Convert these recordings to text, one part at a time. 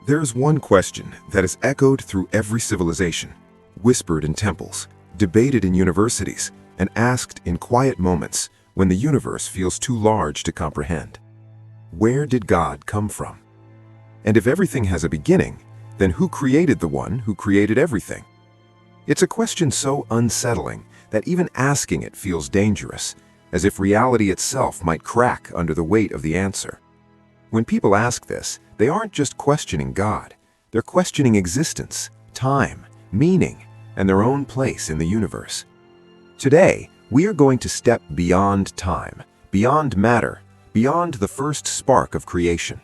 There's one question that is echoed through every civilization, whispered in temples, debated in universities, and asked in quiet moments when the universe feels too large to comprehend. Where did God come from? And if everything has a beginning, then who created the one who created everything? It's a question so unsettling that even asking it feels dangerous, as if reality itself might crack under the weight of the answer. When people ask this, they aren't just questioning God. They're questioning existence, time, meaning, and their own place in the universe. Today, we are going to step beyond time, beyond matter, beyond the first spark of creation.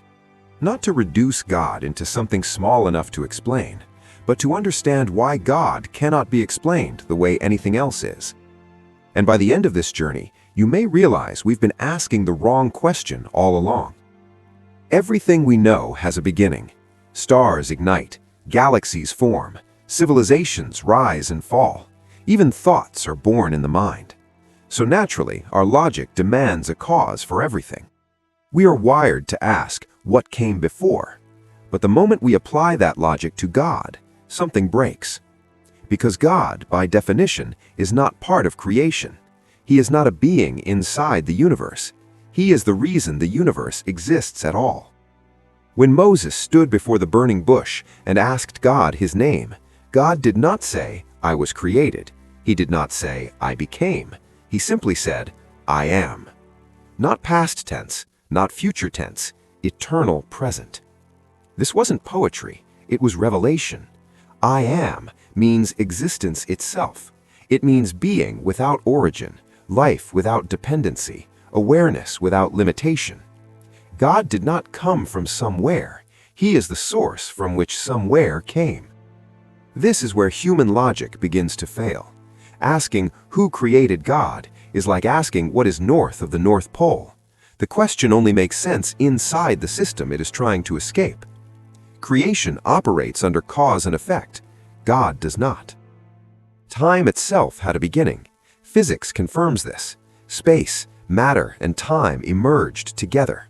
Not to reduce God into something small enough to explain, but to understand why God cannot be explained the way anything else is. And by the end of this journey, you may realize we've been asking the wrong question all along. Everything we know has a beginning. Stars ignite, galaxies form, civilizations rise and fall. Even thoughts are born in the mind. So naturally, our logic demands a cause for everything. We are wired to ask, what came before? But the moment we apply that logic to God, something breaks. Because God, by definition, is not part of creation. He is not a being inside the universe. He is the reason the universe exists at all. When Moses stood before the burning bush and asked God his name, God did not say, I was created. He did not say, I became. He simply said, I am. Not past tense, not future tense, eternal present. This wasn't poetry, it was revelation. I am means existence itself. It means being without origin, life without dependency, awareness without limitation. God did not come from somewhere. He is the source from which somewhere came. This is where human logic begins to fail. Asking who created God is like asking what is north of the North Pole. The question only makes sense inside the system it is trying to escape. Creation operates under cause and effect. God does not. Time itself had a beginning. Physics confirms this. Space, matter, and time emerged together.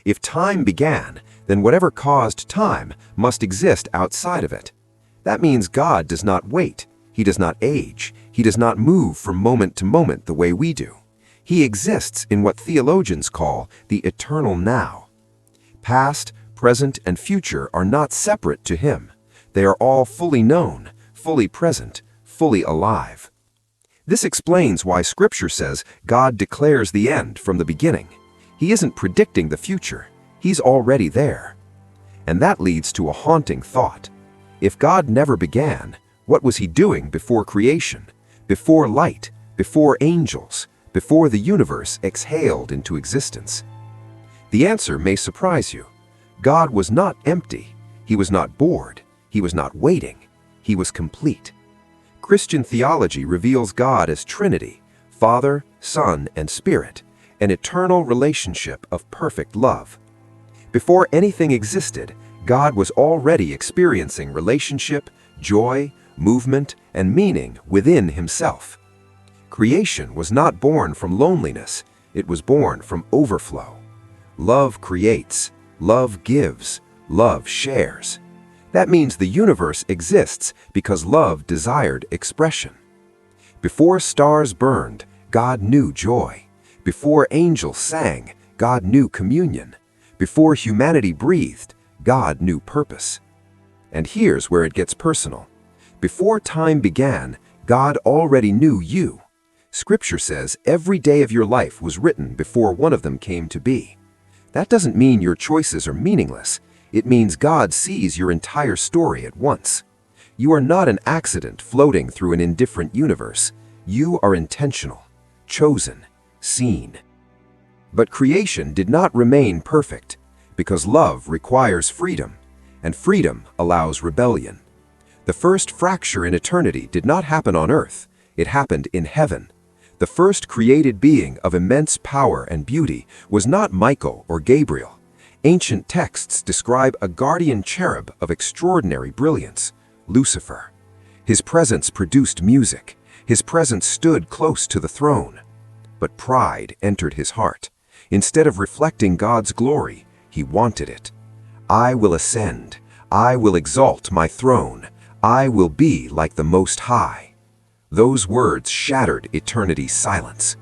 If time began, then whatever caused time must exist outside of it. That means God does not wait. He does not age. He does not move from moment to moment the way we do. He exists in what theologians call the eternal now. Past, present, and future are not separate to him. They are all fully known, fully present, fully alive. This explains why Scripture says God declares the end from the beginning. He isn't predicting the future. He's already there. And that leads to a haunting thought. If God never began, what was he doing before creation, before light, before angels, before the universe exhaled into existence? The answer may surprise you. God was not empty. He was not bored. He was not waiting. He was complete. Christian theology reveals God as Trinity, Father, Son, and Spirit, an eternal relationship of perfect love. Before anything existed, God was already experiencing relationship, joy, movement, and meaning within himself. Creation was not born from loneliness, it was born from overflow. Love creates, love gives, love shares. That means the universe exists because love desired expression. Before stars burned, God knew joy. Before angels sang, God knew communion. Before humanity breathed, God knew purpose. And here's where it gets personal. Before time began, God already knew you. Scripture says every day of your life was written before one of them came to be. That doesn't mean your choices are meaningless. It means God sees your entire story at once. You are not an accident floating through an indifferent universe. You are intentional, chosen, seen. But creation did not remain perfect, because love requires freedom, and freedom allows rebellion. The first fracture in eternity did not happen on earth, it happened in heaven. The first created being of immense power and beauty was not Michael or Gabriel. Ancient texts describe a guardian cherub of extraordinary brilliance, Lucifer. His presence produced music. His presence stood close to the throne. But pride entered his heart. Instead of reflecting God's glory, he wanted it. I will ascend. I will exalt my throne. I will be like the Most High. Those words shattered eternity's silence.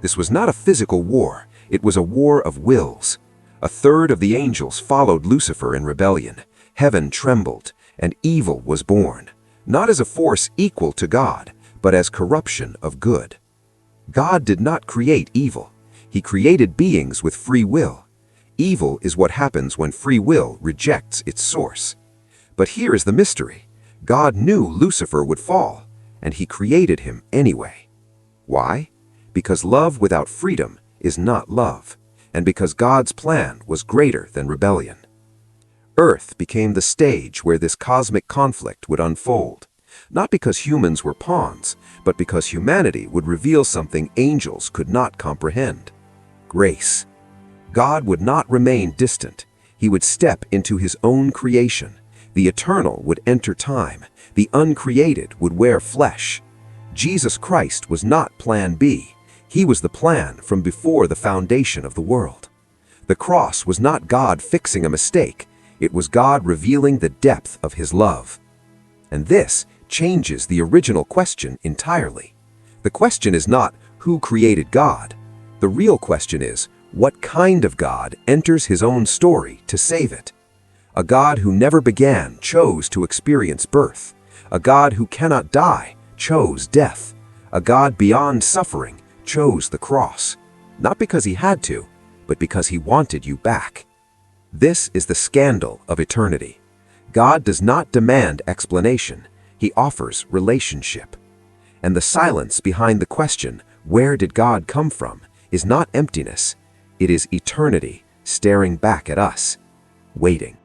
This was not a physical war. It was a war of wills. A third of the angels followed Lucifer in rebellion. Heaven trembled, and evil was born, not as a force equal to God, but as corruption of good. God did not create evil. He created beings with free will. Evil is what happens when free will rejects its source. But here is the mystery. God knew Lucifer would fall, and he created him anyway. Why? Because love without freedom is not love, and because God's plan was greater than rebellion. Earth became the stage where this cosmic conflict would unfold, not because humans were pawns, but because humanity would reveal something angels could not comprehend: grace. God would not remain distant. He would step into his own creation. The eternal would enter time. The uncreated would wear flesh. Jesus Christ was not Plan B. He was the plan from before the foundation of the world. The cross was not God fixing a mistake. It was God revealing the depth of his love. And this changes the original question entirely. The question is not who created God. The real question is, what kind of God enters his own story to save it? A God who never began chose to experience birth. A God who cannot die chose death. A God beyond suffering chose the cross, not because he had to, but because he wanted you back. This is the scandal of eternity. God does not demand explanation. He offers relationship. And the silence behind the question, where did God come from, is not emptiness. It is eternity staring back at us, waiting.